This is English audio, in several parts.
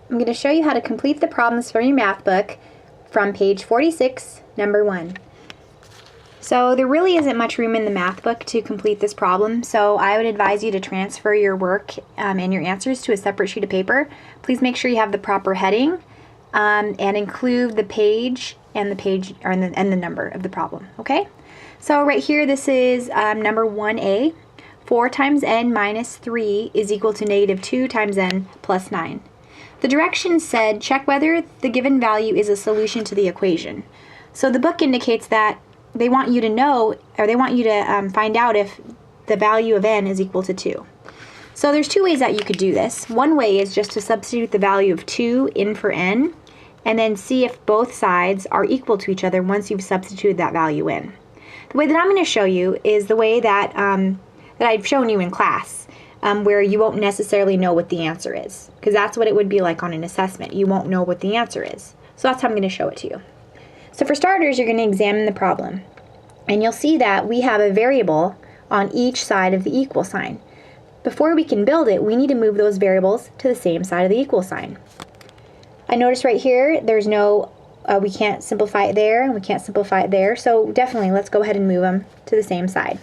I'm going to show you how to complete the problems from your math book from page 46, number 1. So there really isn't much room in the math book to complete this problem, so I would advise you to transfer your work and your answers to a separate sheet of paper. Please make sure you have the proper heading and include the page and the number of the problem, okay? So right here, this is number 1a. 4 times n minus 3 is equal to negative 2 times n plus 9. The directions said check whether the given value is a solution to the equation. So the book indicates that they want you to know, or they want you to find out if the value of n is equal to 2. So there's two ways that you could do this. One way is just to substitute the value of 2 in for n, and then see if both sides are equal to each other once you've substituted that value in. The way that I'm going to show you is the way that, that I've shown you in class, where you won't necessarily know what the answer is, because that's what it would be like on an assessment. You won't know what the answer is. So that's how I'm going to show it to you. So for starters, you're going to examine the problem, and you'll see that we have a variable on each side of the equal sign. Before we can build it, we need to move those variables to the same side of the equal sign. I notice right here, there's no, we can't simplify it there, and we can't simplify it there, so definitely let's go ahead and move them to the same side.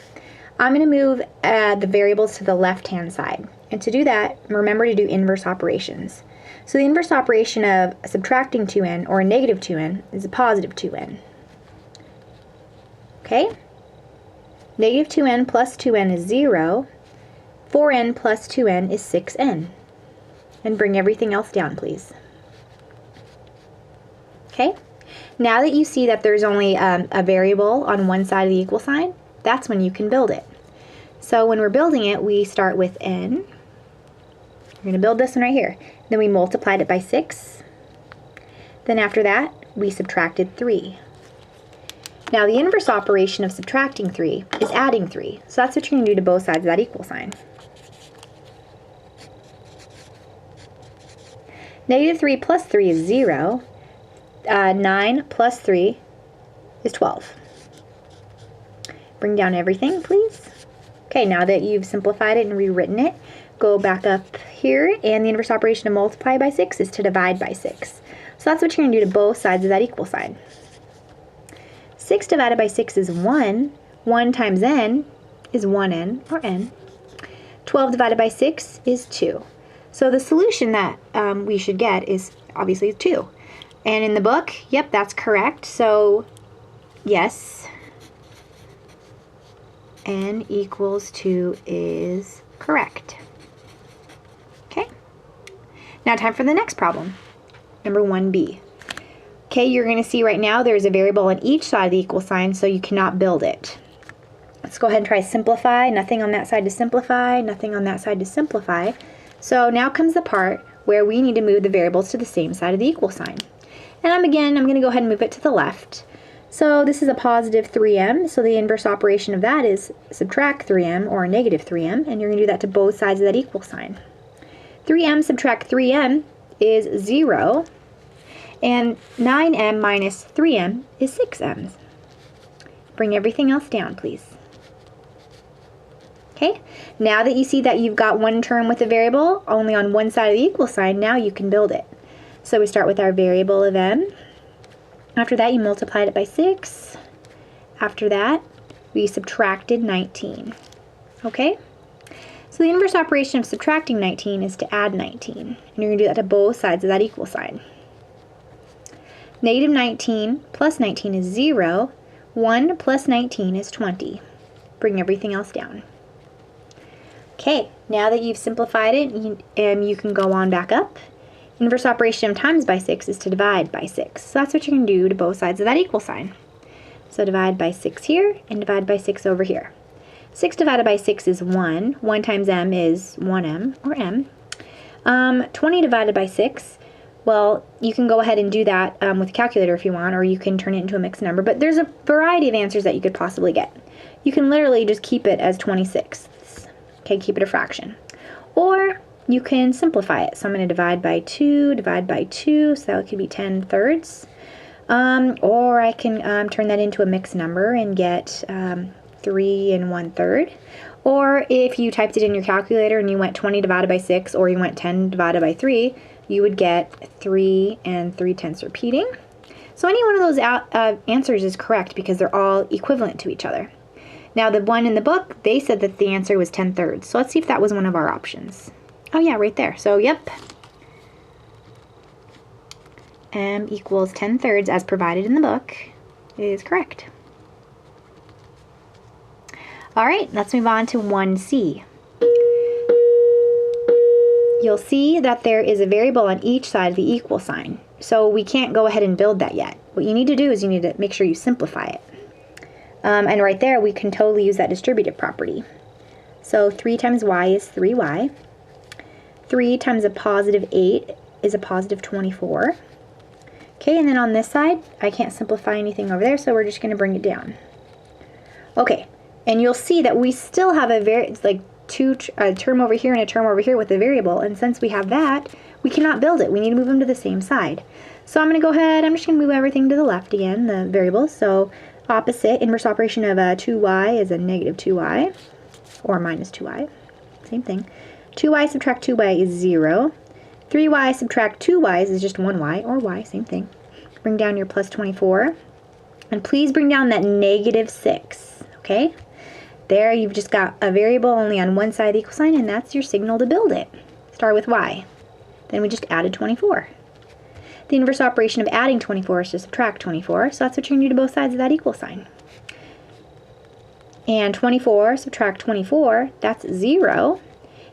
I'm going to move the variables to the left-hand side, and to do that, remember to do inverse operations. So the inverse operation of subtracting 2n, or a negative 2n, is a positive 2n. Okay? Negative 2n plus 2n is 0. 4n plus 2n is 6n. And bring everything else down, please. Okay? Now that you see that there's only a variable on one side of the equal sign, that's when you can build it. So when we're building it, we start with n. We're going to build this one right here. Then we multiplied it by 6. Then after that, we subtracted 3. Now the inverse operation of subtracting 3 is adding 3. So that's what you're going to do to both sides of that equal sign. Negative 3 plus 3 is 0. 9 plus 3 is 12. Bring down everything, please. Okay, now that you've simplified it and rewritten it, go back up here, and the inverse operation of multiply by 6 is to divide by 6. So that's what you're going to do to both sides of that equal sign. 6 divided by 6 is 1. 1 times n is 1n, or n. 12 divided by 6 is 2. So the solution that we should get is obviously 2. And in the book, yep, that's correct. So, yes, n equals 2 is correct. Okay? Now time for the next problem, number 1b. Okay, you're going to see right now there's a variable on each side of the equal sign, so you cannot build it. Let's go ahead and try simplify. Nothing on that side to simplify, nothing on that side to simplify. So now comes the part where we need to move the variables to the same side of the equal sign. And I'm going to go ahead and move it to the left. So this is a positive 3m, so the inverse operation of that is subtract 3m, or a negative 3m, and you're going to do that to both sides of that equal sign. 3m subtract 3m is 0, and 9m minus 3m is 6m. Bring everything else down, please. Okay, now that you see that you've got one term with a variable only on one side of the equal sign, now you can build it. So we start with our variable of m. After that, you multiplied it by 6. After that, we subtracted 19. Okay? So the inverse operation of subtracting 19 is to add 19. And you're going to do that to both sides of that equal sign. Negative 19 plus 19 is 0. 1 plus 19 is 20. Bring everything else down. Okay, now that you've simplified it, you can go on back up. Inverse operation of times by 6 is to divide by 6. So that's what you're going to do to both sides of that equal sign. So divide by 6 here, and divide by 6 over here. 6 divided by 6 is 1. 1 times m is 1m, or m. 20 divided by 6, well, you can go ahead and do that with a calculator if you want, or you can turn it into a mixed number. But there's a variety of answers that you could possibly get. You can literally just keep it as 26. Okay, keep it a fraction. Or you can simplify it. So I'm going to divide by 2, so that could be 10 thirds. Or I can turn that into a mixed number and get 3 and 1/3. Or if you typed it in your calculator and you went 20 divided by 6, or you went 10 divided by 3, you would get 3 and 3/10 repeating. So any one of those answers is correct because they're all equivalent to each other. Now the one in the book, they said that the answer was 10/3. So let's see if that was one of our options. Oh yeah, right there. So yep. M equals 10/3 as provided in the book is correct. All right, let's move on to 1C. You'll see that there is a variable on each side of the equal sign. So we can't go ahead and build that yet. What you need to do is you need to make sure you simplify it. And right there, we can totally use that distributive property. So 3 times y is 3y. 3 times a positive 8 is a positive 24. Okay, and then on this side, I can't simplify anything over there, so we're just going to bring it down. Okay, and you'll see that we still have a term over here and a term over here with a variable, and since we have that, we cannot build it. We need to move them to the same side. So I'm going to go ahead, I'm just going to move everything to the left again, the variables. So opposite, inverse operation of 2y is a negative 2y, or minus 2y, same thing. 2y subtract 2y is 0. 3y subtract 2y is just 1y, or y, same thing. Bring down your plus 24. And please bring down that negative 6, okay? There you've just got a variable only on one side of the equal sign, and that's your signal to build it. Start with y. Then we just added 24. The inverse operation of adding 24 is to subtract 24, so that's what you're going to do to both sides of that equal sign. And 24 subtract 24, that's 0.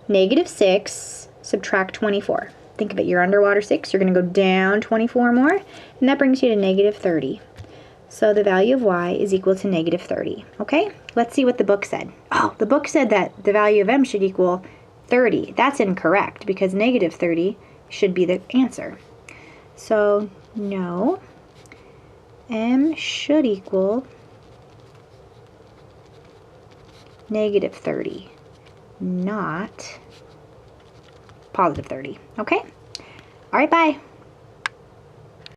Negative 6 subtract 24. Think of it, you're underwater 6, you're going to go down 24 more, and that brings you to negative 30. So the value of y is equal to negative 30. Okay, let's see what the book said. Oh, the book said that the value of m should equal 30. That's incorrect because negative 30 should be the answer. So no, m should equal negative 30, not positive 30. Okay? All right, bye.